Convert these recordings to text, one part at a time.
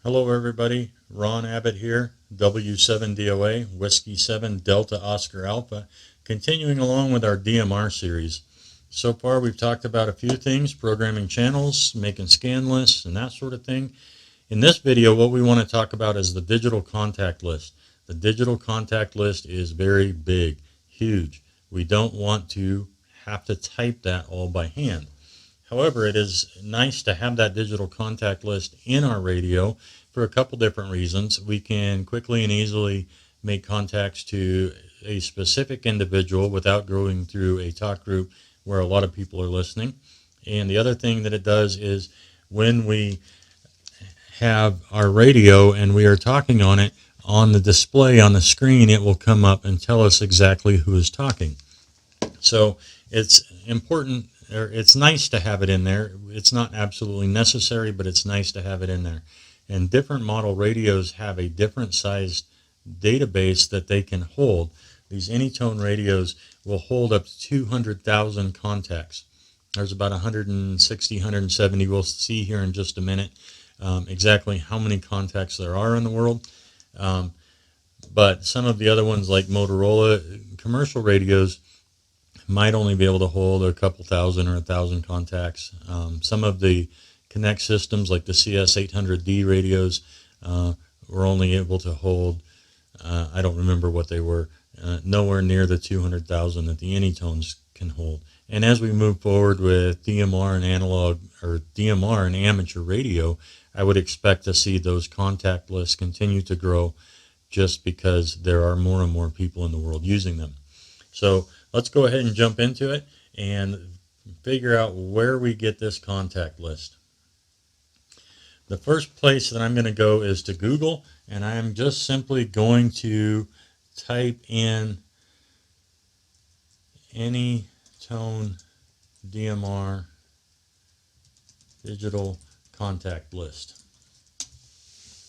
Hello everybody, Ron Abbott here, W7DOA, Whiskey 7 Delta Oscar Alpha, continuing along with our DMR series. So far we've talked about a few things, programming channels, making scan lists, and that sort of thing. In this video, what we want to talk about is the digital contact list. The digital contact list is very big, huge. We don't want to have to type that all by hand. However, it is nice to have that digital contact list in our radio for a couple different reasons. We can quickly and easily make contacts to a specific individual without going through a talk group where a lot of people are listening. And the other thing that it does is when we have our radio and we are talking on it, on the display on the screen, it will come up and tell us exactly who is talking. So it's important, or it's nice to have it in there. It's not absolutely necessary, but it's nice to have it in there. And different model radios have a different sized database that they can hold. These Anytone radios will hold up to 200,000 contacts. There's about 160, 170. We'll see here in just a minute exactly how many contacts there are in the world. But some of the other ones, like Motorola commercial radios, might only be able to hold a couple thousand or 1,000 contacts. Some of the Connect systems, like the CS800D radios, were only able to hold, I don't remember what they were, nowhere near the 200,000 that the Anytones can hold. And as we move forward with DMR and analog, or DMR and amateur radio, I would expect to see those contact lists continue to grow just because there are more and more people in the world using them. So let's go ahead and jump into it and figure out where we get this contact list. The first place that I'm going to go is to Google, and I'm just simply going to type in Anytone DMR digital contact list,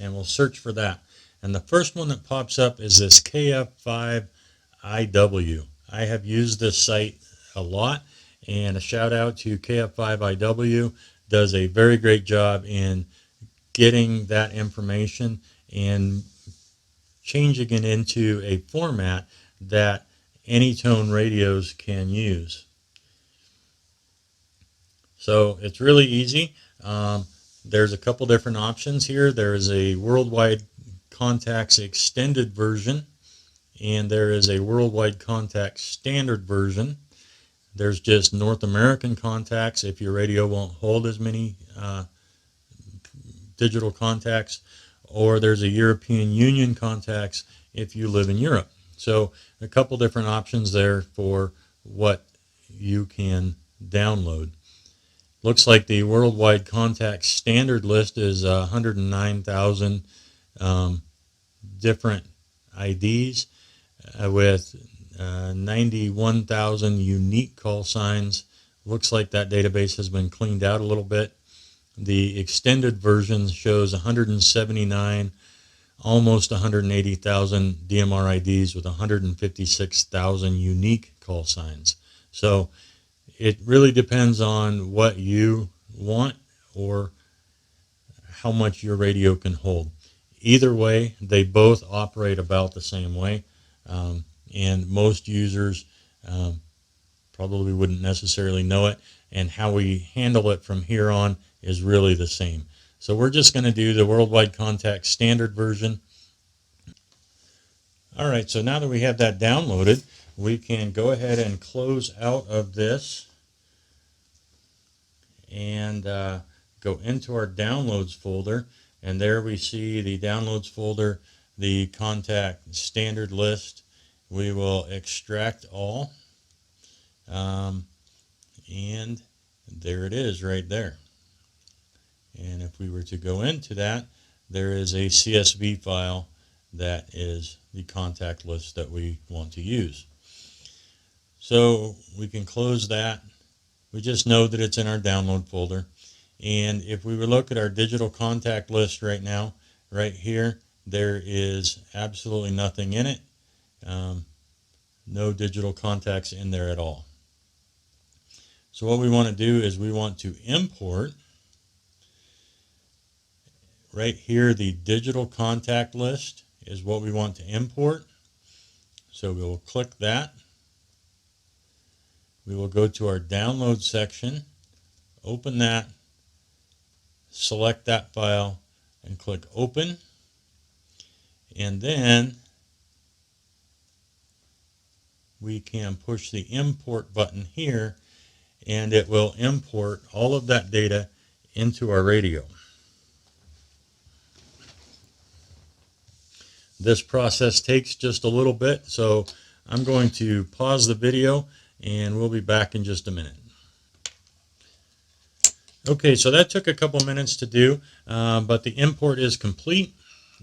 and we'll search for that. And the first one that pops up is this KF5IW. I have used this site a lot, and a shout out to KF5IW. Does a very great job in getting that information and changing it into a format that Anytone radios can use. So it's really easy. There's a couple different options here. There is a worldwide contacts extended version, and there is a worldwide contacts standard version. There's just North American contacts if your radio won't hold as many digital contacts, or there's a European Union contacts if you live in Europe. So a couple different options there for what you can download. Looks like the worldwide contacts standard list is 109,000 different IDs with 91,000 unique call signs. Looks like that database has been cleaned out a little bit. The extended version shows 179, almost 180,000 DMR IDs with 156,000 unique call signs. So it really depends on what you want or how much your radio can hold. Either way, they both operate about the same way, and most users probably wouldn't necessarily know it, and how we handle it from here on is really the same. So we're just going to do the worldwide contacts standard version. All right, so now that we have that downloaded, we can go ahead and close out of this and go into our downloads folder, and there we see the downloads folder, the contact standard list. We will extract all, and there it is right there. And if we were to go into that, there is a CSV file that is the contact list that we want to use. So we can close that. We just know that it's in our download folder. And if we would look at our digital contact list right now, right here, there is absolutely nothing in it. No digital contacts in there at all. So what we want to do is we want to import right here, the digital contact list is what we want to import. So we will click that. We will go to our download section, open that, select that file, and click open. And then we can push the import button here, and it will import all of that data into our radio. This process takes just a little bit, so I'm going to pause the video and we'll be back in just a minute. Okay, so that took a couple minutes to do, but the import is complete,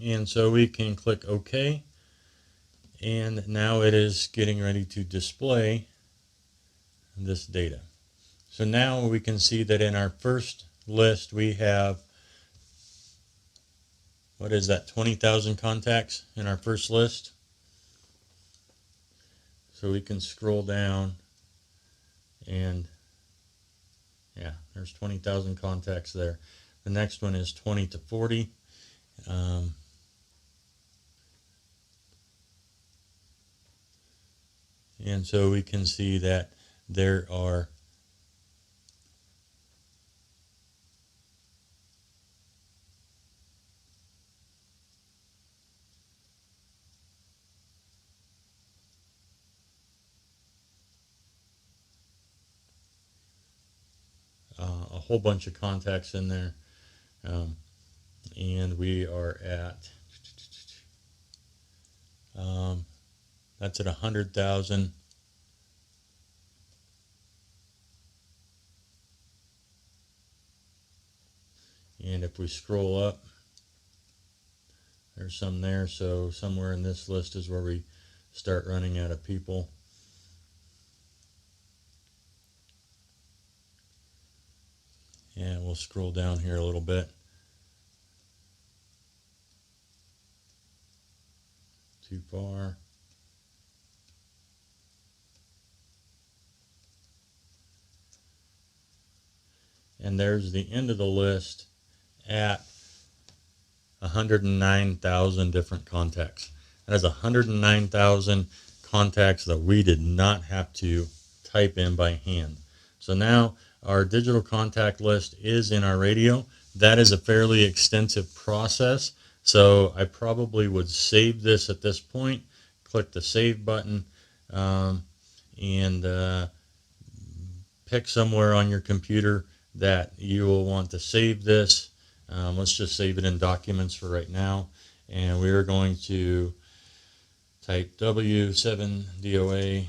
and so we can click OK, and now it is getting ready to display this data. So now we can see that in our first list we have, what is that, 20,000 contacts in our first list. So we can scroll down, and yeah, there's 20,000 contacts there. The next one is 20 to 40. And so we can see that there are a whole bunch of contacts in there, and we are at that's at 100,000. And if we scroll up, there's some there, so somewhere in this list is where we start running out of people. And we'll scroll down here a little bit. Too far. And there's the end of the list at 109,000 different contacts. That is 109,000 contacts that we did not have to type in by hand. So now our digital contact list is in our radio. That is a fairly extensive process, so I probably would save this at this point. Click the save button, and pick somewhere on your computer that you will want to save this. Let's just save it in documents for right now, and we are going to type W7DOA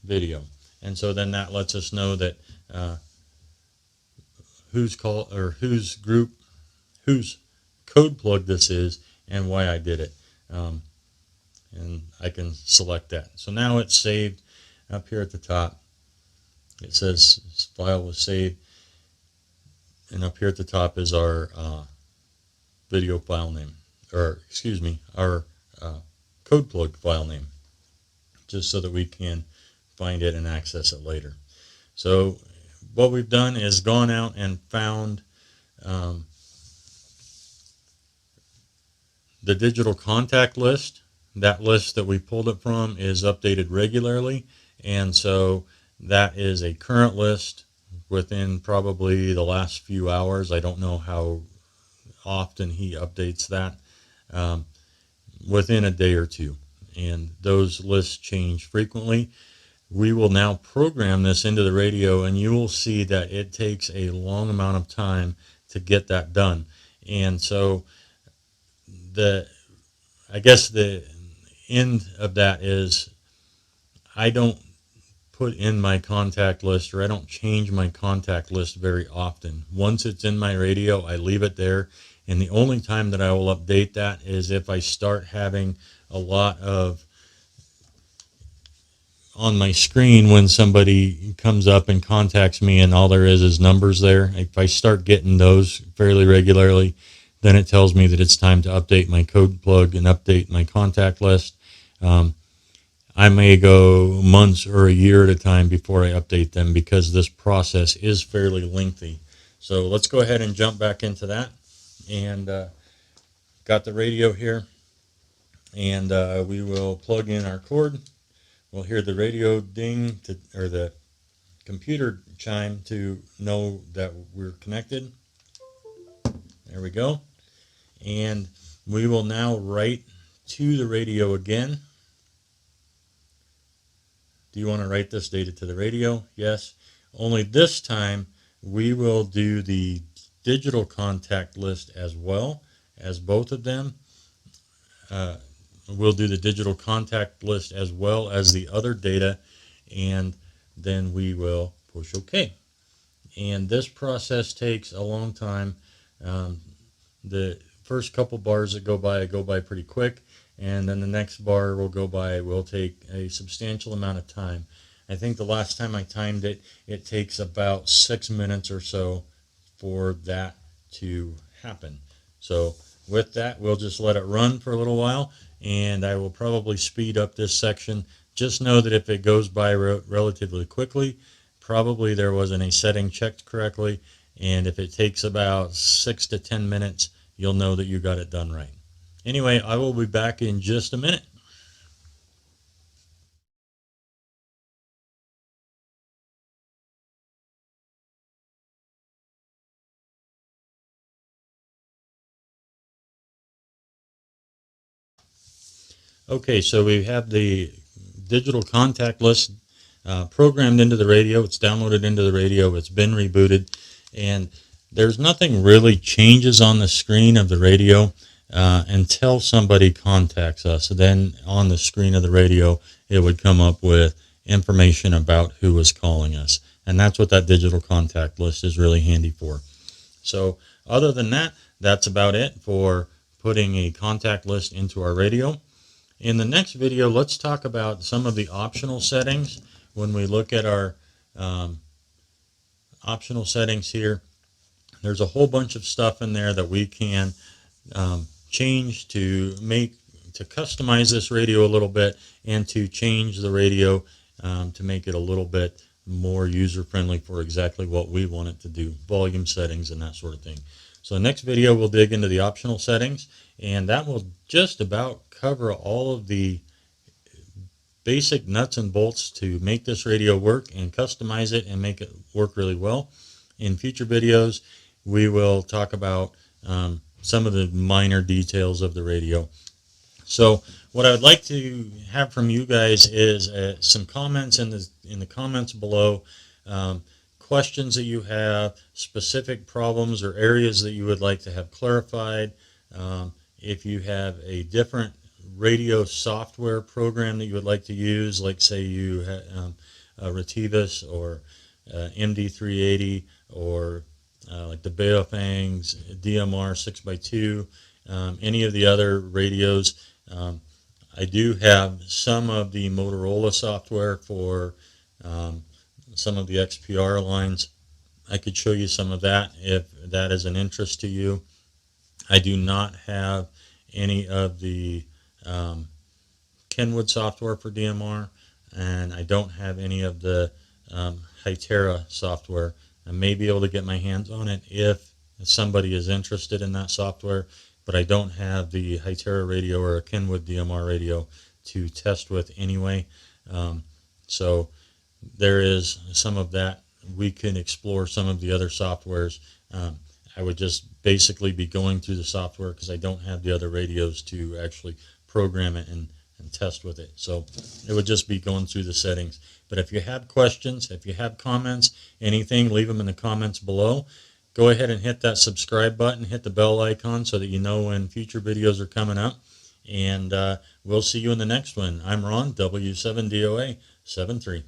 video, and so then that lets us know that whose code plug this is and why I did it, and I can select that. So now it's saved. Up here at the top it says this file was saved, and up here at the top is our video file name, or excuse me, our code plug file name, just so that we can find it and access it later. So what we've done is gone out and found the digital contact list. That list that we pulled it from is updated regularly, and so that is a current list within probably the last few hours. I don't know how often he updates that, within a day or two, and those lists change frequently. We will now program this into the radio, and you will see that it takes a long amount of time to get that done. And so I guess the end of that is I don't put in my contact list, or I don't change my contact list very often. Once it's in my radio, I leave it there, and the only time that I will update that is if I start having a lot of on my screen when somebody comes up and contacts me and all there is numbers there. If I start getting those fairly regularly, then it tells me that it's time to update my code plug and update my contact list. I may go months or a year at a time before I update them because this process is fairly lengthy. So let's go ahead and jump back into that. And got the radio here, and we will plug in our cord. We'll hear the radio ding or the computer chime to know that we're connected. There we go. And we will now write to the radio again. Do you want to write this data to the radio? Yes. Only this time we will do the digital contact list as well as both of them. We'll do the digital contact list as well as the other data, and then we will push OK. And this process takes a long time. The first couple bars that go by pretty quick, and then the next bar will take a substantial amount of time. I think the last time I timed it, it takes about 6 minutes or so for that to happen. So with that, we'll just let it run for a little while, and I will probably speed up this section. Just know that if it goes by relatively quickly, probably there wasn't a setting checked correctly, and if it takes about 6 to 10 minutes, you'll know that you got it done right. Anyway, I will be back in just a minute. Okay, so we have the digital contact list programmed into the radio. It's downloaded into the radio. It's been rebooted, and there's nothing really changes on the screen of the radio until somebody contacts us. Then on the screen of the radio, it would come up with information about who was calling us, and that's what that digital contact list is really handy for. So other than that, that's about it for putting a contact list into our radio. In the next video, let's talk about some of the optional settings. When we look at our optional settings here, there's a whole bunch of stuff in there that we can change to customize this radio a little bit, and to change the radio to make it a little bit more user-friendly for exactly what we want it to do, volume settings and that sort of thing. So next video we'll dig into the optional settings, and that will just about cover all of the basic nuts and bolts to make this radio work and customize it and make it work really well. In future videos we will talk about some of the minor details of the radio. So what I would like to have from you guys is some comments in the comments below, questions that you have, specific problems or areas that you would like to have clarified. If you have a different radio software program that you would like to use, like say you have Retevis or MD380 or like the Baofangs, DMR 6x2, any of the other radios. I do have some of the Motorola software for some of the XPR lines. I could show you some of that if that is an interest to you. I do not have any of the Kenwood software for DMR, and I don't have any of the Hytera software. I may be able to get my hands on it if somebody is interested in that software, but I don't have the Hytera radio or a Kenwood DMR radio to test with anyway. So there is some of that. We can explore some of the other softwares. I would just basically be going through the software because I don't have the other radios to actually program it and test with it. So it would just be going through the settings. But if you have questions, if you have comments, anything, leave them in the comments below. Go ahead and hit that subscribe button, hit the bell icon so that you know when future videos are coming up. And we'll see you in the next one. I'm Ron, W7DOA 73.